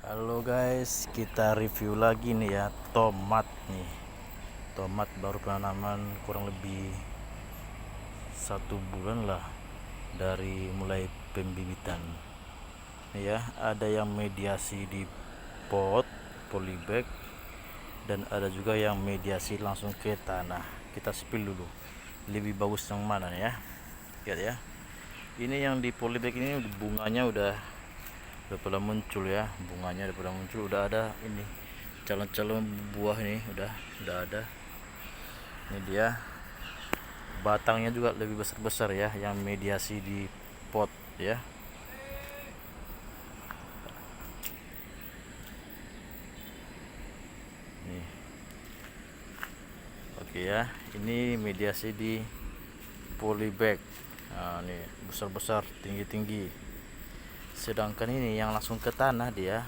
Halo guys, kita review lagi nih ya tomat nih. Tomat baru penanaman kurang lebih 1 bulan lah dari mulai pembibitan. Nih ya, ada yang mediasi di pot polybag dan ada juga yang mediasi langsung ke tanah. Kita spill dulu. Lebih bagus yang mana nih ya? Lihat ya. Ini yang di polybag ini bunganya udah pada muncul ya, bunganya udah pada muncul, udah ada ini calon-calon buah ini udah ada. Ini dia batangnya juga lebih besar-besar ya, yang mediasi di pot ya. Nih. Oke ya, ini mediasi di polybag. Nah, nih besar-besar, tinggi-tinggi. Sedangkan ini yang langsung ke tanah dia,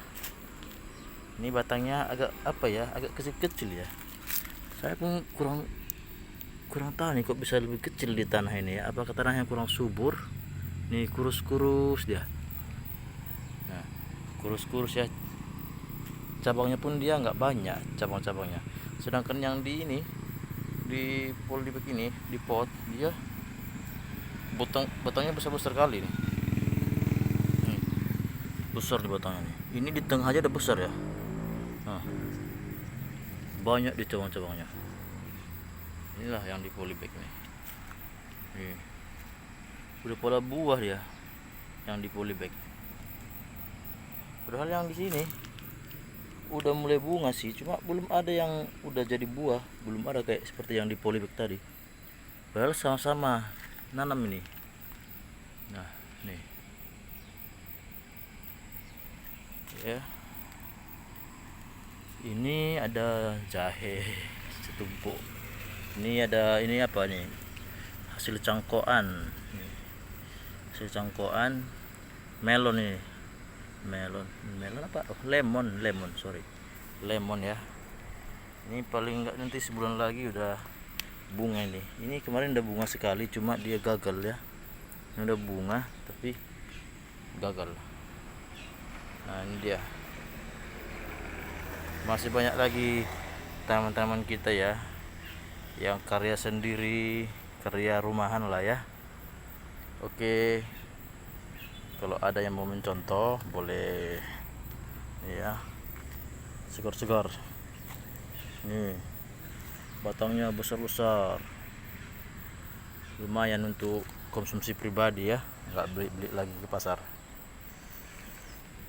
ini batangnya agak apa ya, agak kecil-kecil ya. Saya pun kurang tahu nih kok bisa lebih kecil di tanah ini ya. Apakah tanahnya kurang subur? Nih kurus-kurus dia. Nah, kurus-kurus ya. Cabangnya pun dia nggak banyak cabang-cabangnya. Sedangkan yang di ini di polybag ini di pot dia batangnya besar-besar kali nih. Besar di batangnya nih. Ini di tengah aja udah besar ya. Nah, banyak di cabang-cabangnya. Inilah yang di polybag nih. Udah pola buah dia yang di polybag. Padahal yang di sini udah mulai bunga sih, cuma belum ada yang udah jadi buah, belum ada kayak seperti yang di polybag tadi. Padahal sama-sama nanam ini. Nah, nih. Ya. Ini ada jahe setumpuk. Ini ada ini apa nih? Hasil cangkokan. Hasil cangkokan melon ini. Melon apa? Oh, lemon, sorry. Lemon ya. Ini paling enggak nanti sebulan lagi udah bunga ini. Ini kemarin udah bunga sekali, cuma dia gagal ya. Ini udah bunga tapi gagal. Nah, ini dia. Masih banyak lagi tanaman-tanaman kita ya, yang karya sendiri, karya rumahan lah ya. Oke, kalau ada yang mau mencontoh boleh ya, segar-segar. Nih batangnya besar-besar, lumayan untuk konsumsi pribadi ya, nggak beli lagi ke pasar.